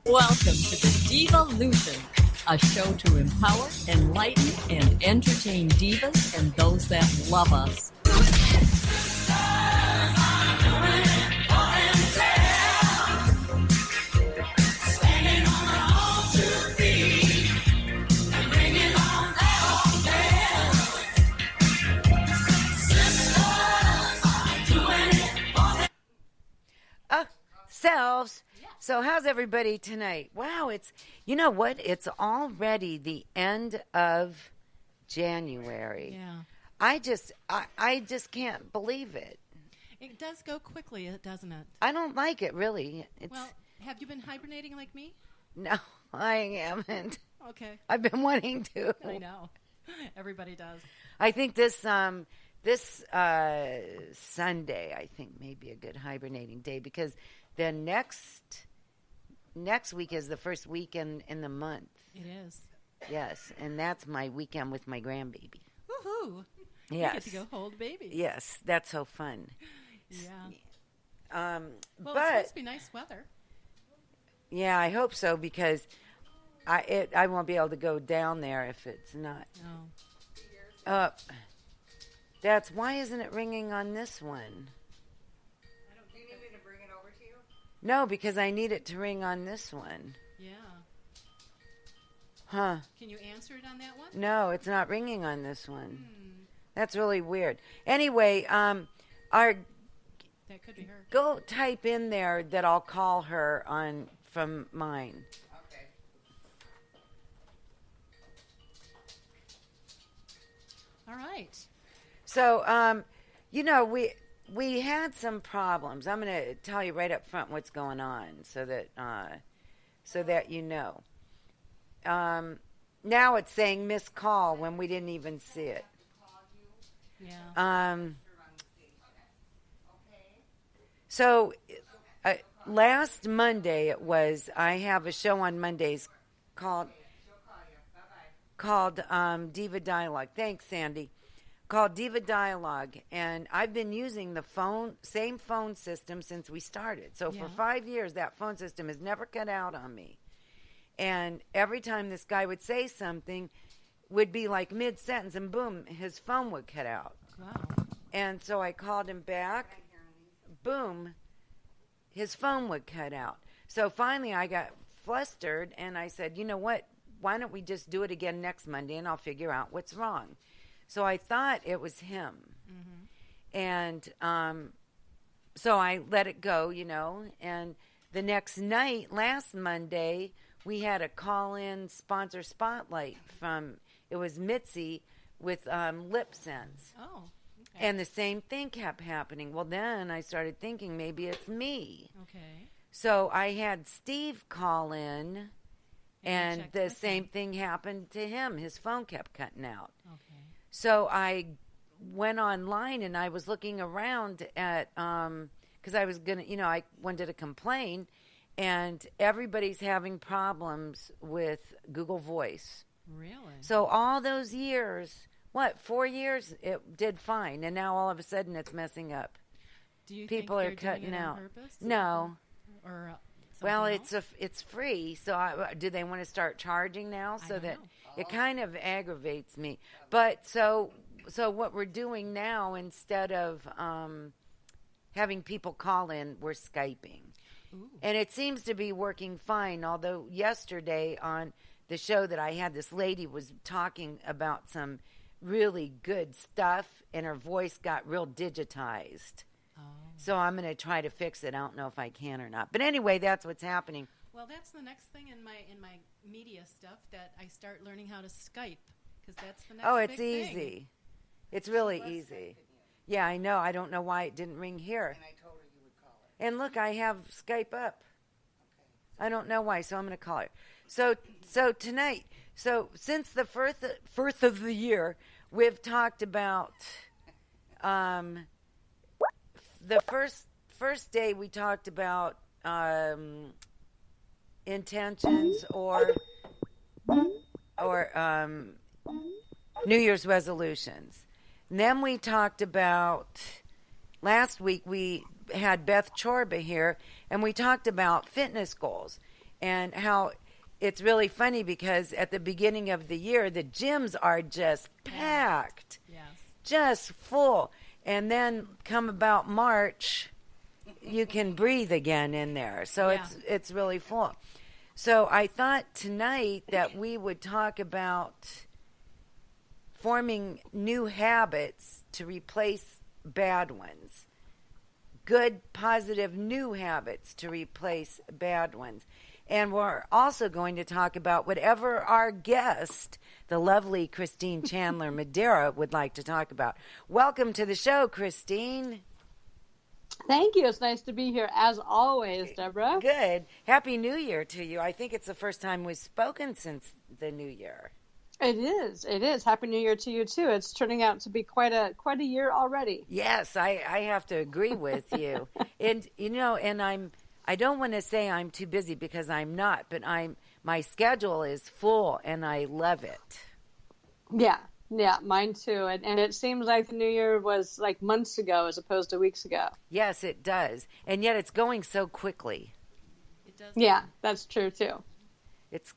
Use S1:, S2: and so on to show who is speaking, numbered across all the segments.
S1: Welcome to the Divolution, a show to empower, enlighten, and entertain divas and those that love us.
S2: Selves. So how's everybody tonight? Wow, you know what? It's already the end of January.
S3: Yeah.
S2: I just can't believe it.
S3: It does go quickly, doesn't it?
S2: I don't like it, really.
S3: Well, have you been hibernating like me?
S2: No, I haven't.
S3: Okay.
S2: I've been wanting to.
S3: I know. Everybody does.
S2: I think this Sunday, I think, may be a good hibernating day because then next week is the first weekend in the month.
S3: It is.
S2: Yes, and that's my weekend with my grandbaby.
S3: Woohoo!
S2: Yes.
S3: You get to go hold baby.
S2: Yes, that's so fun.
S3: Yeah.
S2: Well,
S3: Well, it's supposed to be nice weather.
S2: Yeah, I hope so because I won't be able to go down there if it's not.
S3: Oh.
S2: Why isn't it ringing on this one?
S4: Do you need me to bring it over to you?
S2: No, because I need it to ring on this one.
S3: Yeah.
S2: Huh.
S3: Can you answer it on that one?
S2: No, it's not ringing on this one. That's really weird. Anyway, that
S3: could be her.
S2: go type in there that I'll call her on from mine.
S4: Okay.
S3: All right.
S2: So, we had some problems. I'm going to tell you right up front what's going on so that you know. Now it's saying missed call when we didn't even see it.
S3: Yeah.
S2: So last Monday it was. I have a show on Mondays called Diva Dialogue. Thanks, Sandy. Called Diva Dialogue, and I've been using the same phone system since we started. So for 5 years, that phone system has never cut out on me. And every time this guy would say something, would be like mid-sentence, and boom, his phone would cut out.
S3: Wow.
S2: And so I called him back. Boom, his phone would cut out. So finally I got flustered, and I said, you know what? Why don't we just do it again next Monday, and I'll figure out what's wrong. So I thought it was him. Mm-hmm. And so I let it go, and the next night, last Monday, we had a call-in sponsor spotlight it was Mitzi with Lip Sense.
S3: Oh, okay.
S2: And the same thing kept happening. Well, then I started thinking maybe it's me.
S3: Okay.
S2: So I had Steve call in, and the same thing happened to him. His phone kept cutting out.
S3: Okay.
S2: So I went online and I was looking around at, because I was going to, I wanted to complain, and everybody's having problems with Google Voice.
S3: Really?
S2: So all those years, 4 years, it did fine, and now all of a sudden it's messing up.
S3: Do you
S2: People
S3: think
S2: are
S3: they're
S2: cutting
S3: doing it on
S2: out.
S3: purpose?
S2: No.
S3: Or
S2: Well,
S3: else?
S2: it's free, so do they want to start charging now? So that it kind of aggravates me. But so what we're doing now, instead of having people call in, we're Skyping.
S3: Ooh.
S2: And it seems to be working fine, although yesterday on the show that I had, this lady was talking about some really good stuff, and her voice got real digitized.
S3: Oh.
S2: So I'm going to try to fix it. I don't know if I can or not. But anyway, that's what's happening.
S3: Well, that's the next thing in my media stuff, that I start learning how to Skype, because that's the next
S2: It's
S3: big
S2: easy.
S3: thing.
S2: It's really easy. Yeah, I know. I don't know why it didn't ring here.
S4: And I told her you would call her.
S2: And look, I have Skype up.
S4: Okay.
S2: I don't know why, so I'm going to call her. So tonight, since the first of the year, we've talked about the first day we talked about intentions or New Year's resolutions. And then we talked about, last week we had Beth Chorba here, and we talked about fitness goals. and how it's really funny because at the beginning of the year, the gyms are just packed, just full. And then come about March, you can breathe again in there. So it's really full. So I thought tonight that we would talk about forming new habits to replace bad ones. Good, positive, new habits to replace bad ones. And we're also going to talk about whatever our guest, the lovely Kristine Madera, would like to talk about. Welcome to the show, Kristine.
S5: Thank you. It's nice to be here, as always, Deborah.
S2: Good. Happy New Year to you. I think it's the first time we've spoken since the New Year.
S5: It is. It is. Happy New Year to you, too. It's turning out to be quite a year already.
S2: Yes, I have to agree with you. And, I don't want to say I'm too busy because I'm not, but my schedule is full and I love it.
S5: Yeah, mine too. And it seems like the New Year was like months ago as opposed to weeks ago.
S2: Yes, it does. And yet it's going so quickly.
S3: It does.
S5: Yeah, that's true too.
S2: It's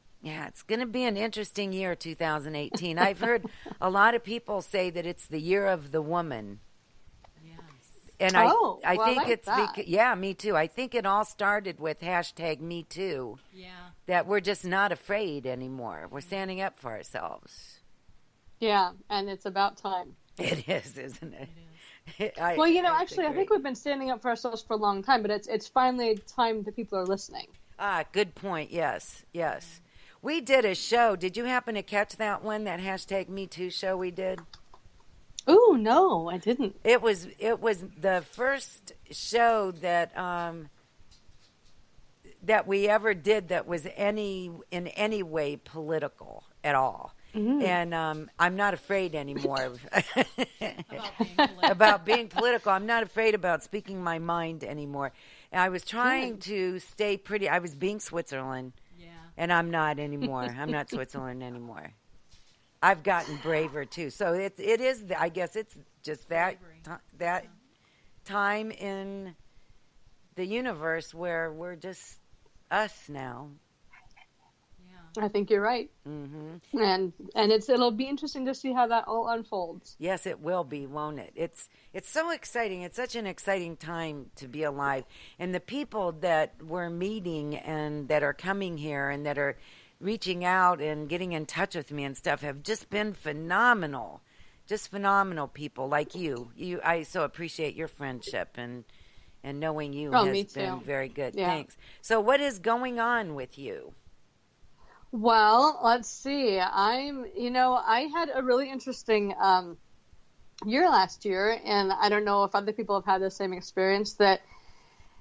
S2: going to be an interesting year, 2018. I've heard a lot of people say that it's the year of the woman. And I think it's me too. I think it all started with #MeToo.
S3: Yeah.
S2: That we're just not afraid anymore. We're standing up for ourselves.
S5: Yeah, and it's about time.
S2: It is, isn't it?
S5: It is. I think we've been standing up for ourselves for a long time, but it's finally time that people are listening.
S2: Good point. Yes. We did a show. Did you happen to catch that one? That #MeToo show we did?
S5: Oh, no, I didn't.
S2: It was the first show that we ever did that was in any way political at all. Mm-hmm. And I'm not afraid anymore about being political. I'm not afraid about speaking my mind anymore. And I was trying to stay pretty. I was being Switzerland, and I'm not anymore. I'm not Switzerland anymore. I've gotten braver too. So it is. I guess it's just that time in the universe where we're just us now.
S5: I think you're right. Mm-hmm. And it'll be interesting to see how that all unfolds.
S2: Yes, it will be, won't it? It's so exciting. It's such an exciting time to be alive. And the people that we're meeting and that are coming here and that are reaching out and getting in touch with me and stuff have just been phenomenal. Just phenomenal people like you. I so appreciate your friendship and knowing you has been very good. Yeah. Thanks. So what is going on with you?
S5: Well, let's see. I had a really interesting year last year, and I don't know if other people have had the same experience, that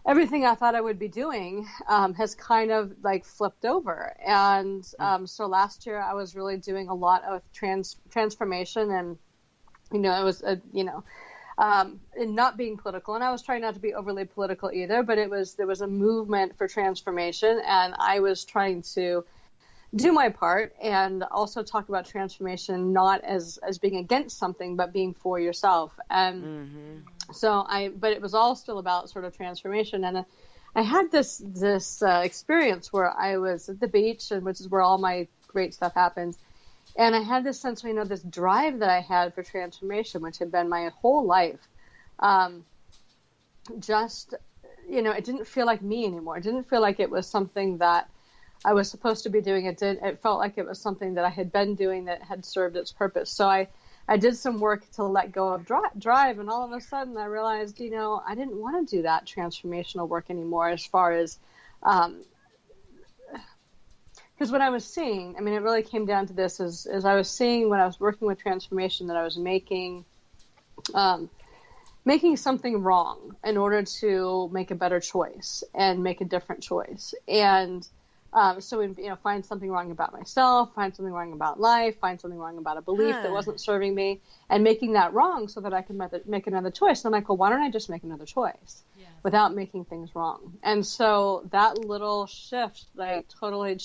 S5: everything I thought I would be doing has kind of like flipped over. And so last year I was really doing a lot of transformation, and it was and not being political. And I was trying not to be overly political either, but there was a movement for transformation, and I was trying to do my part and also talk about transformation not as being against something, but being for yourself. And but it was all still about sort of transformation. And I had this experience where I was at the beach, and which is where all my great stuff happens. And I had this sense of, this drive that I had for transformation, which had been my whole life. It didn't feel like me anymore. It didn't feel like it was something that I was supposed to be doing. It felt like it was something that I had been doing that had served its purpose. So I did some work to let go of drive, and all of a sudden I realized, I didn't want to do that transformational work anymore, as far as, because what I was seeing, it really came down to this, is I was seeing when I was working with transformation that I was making something wrong in order to make a better choice and make a different choice. And find something wrong about myself, find something wrong about life, find something wrong about a belief that wasn't serving me, and making that wrong so that I can make another choice. And I'm like, well, why don't I just make another choice without making things wrong? And so that little shift, totally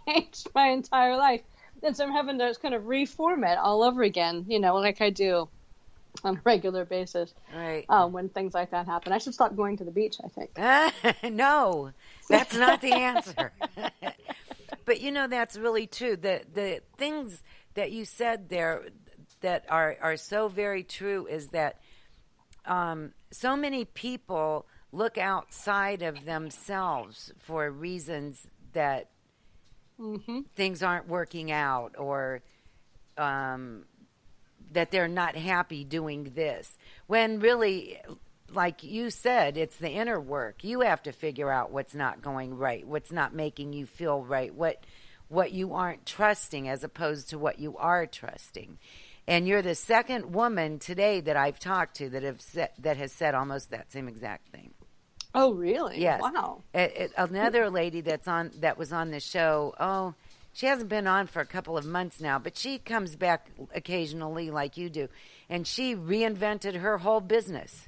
S5: changed my entire life. And so I'm having to kind of reform it all over again, like I do on a regular basis.
S2: Right.
S5: When things like that happen, I should stop going to the beach, I think.
S2: No, that's not the answer. But that's really true. The things that you said there that are so very true is that so many people look outside of themselves for reasons that things aren't working out, or that they're not happy doing this. When really, like you said, it's the inner work. You have to figure out what's not going right, what's not making you feel right, what you aren't trusting as opposed to what you are trusting. And you're the second woman today that I've talked to that has said almost that same exact thing.
S5: Oh, really?
S2: Yes.
S5: Wow.
S2: Another lady that was on the show, she hasn't been on for a couple of months now, but she comes back occasionally like you do, and she reinvented her whole business,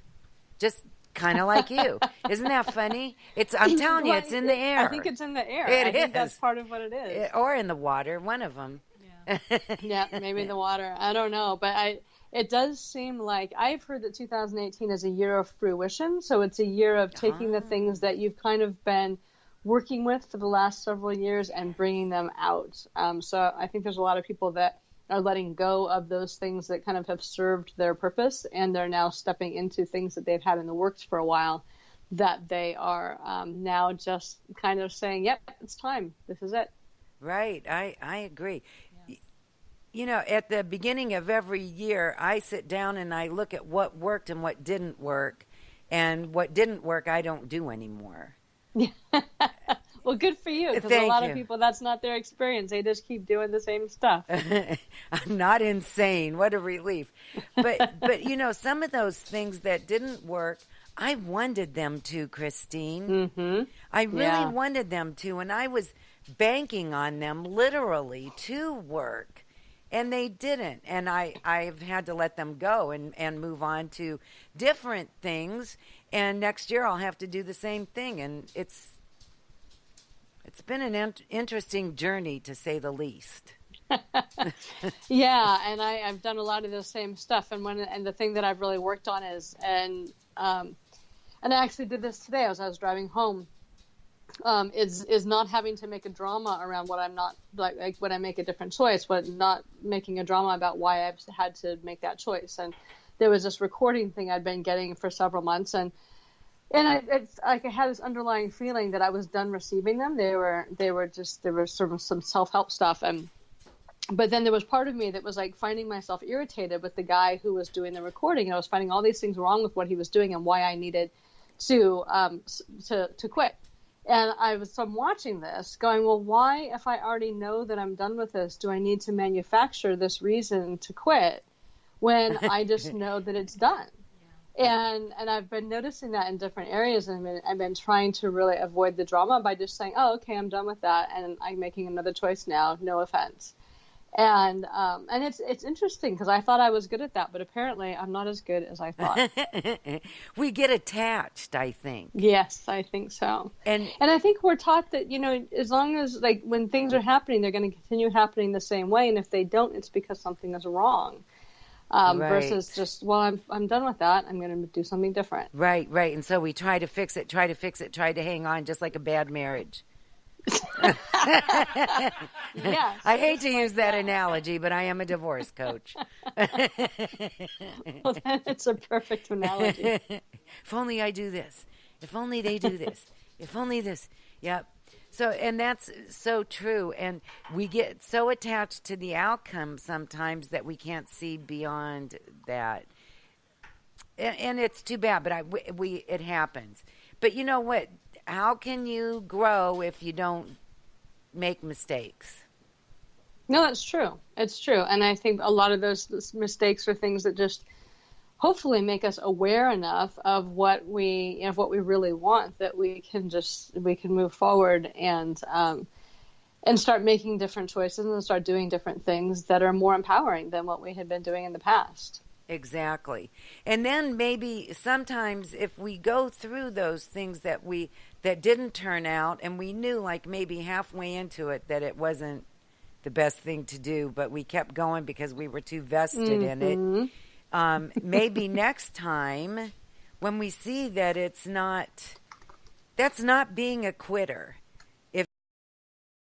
S2: just kind of like you. Isn't that funny? I'm telling you, it's in the air.
S5: I think it's in the air.
S2: I
S5: think that's part of what it is.
S2: Or in the water, one of them.
S3: Yeah.
S5: Yeah, maybe the water. I don't know, but it does seem like I've heard that 2018 is a year of fruition. So it's a year of taking the things that you've kind of been working with for the last several years and bringing them out. So I think there's a lot of people that are letting go of those things that kind of have served their purpose, and they're now stepping into things that they've had in the works for a while that they are now just kind of saying, yep, it's time. This is it.
S2: Right. I agree. At the beginning of every year, I sit down and I look at what worked and what didn't work. And what didn't work, I don't do anymore.
S5: Well, good for you, because a lot of people, that's not their experience. They just keep doing the same stuff.
S2: I'm not insane. What a relief. But some of those things that didn't work, I wanted them to, Kristine.
S5: Mm-hmm.
S2: I really wanted them to, and I was banking on them literally to work. And they didn't, and I've had to let them go and move on to different things. And next year I'll have to do the same thing. And it's been an interesting journey, to say the least.
S5: Yeah, and I've done a lot of the same stuff. And the thing that I've really worked on is, and I actually did this today as I was driving home. Is not having to make a drama around what I'm not like when I make a different choice, but not making a drama about why I've had to make that choice. And there was this recording thing I'd been getting for several months, and it's like I had this underlying feeling that I was done receiving them. They were sort of some self-help stuff, but then there was part of me that was like finding myself irritated with the guy who was doing the recording, and I was finding all these things wrong with what he was doing and why I needed to quit. And I'm watching this going, well, why, if I already know that I'm done with this, do I need to manufacture this reason to quit when I just know that it's done? Yeah. And I've been noticing that in different areas, and I've been trying to really avoid the drama by just saying, oh, okay, I'm done with that, and I'm making another choice now, no offense. And it's interesting, because I thought I was good at that, but apparently I'm not as good as I thought.
S2: We get attached, I think.
S5: Yes, I think so. And I think we're taught that, as long as, like, when things are happening, they're going to continue happening the same way, and if they don't, it's because something is wrong.
S2: Right.
S5: Versus just, well, I'm done with that, I'm going to do something different.
S2: Right. And so we try to fix it, try to hang on, just like a bad marriage.
S5: Yes,
S2: I hate to use that analogy, but I am a divorce coach.
S5: Well, then it's a perfect analogy.
S2: If only I do this. If only they do this. If only this. Yep. So, and that's so true. And we get so attached to the outcome sometimes that we can't see beyond that. And it's too bad, but it happens. But you know what? How can you grow if you don't make mistakes?
S5: No, that's true. It's true. And I think a lot of those mistakes are things that just hopefully make us aware enough of what we really want, that we can move forward and start making different choices and start doing different things that are more empowering than what we had been doing in the past.
S2: Exactly. And then maybe sometimes if we go through those things that didn't turn out, and we knew like maybe halfway into it that it wasn't the best thing to do, but we kept going because we were too vested in it, Maybe next time when we see that that's not being a quitter.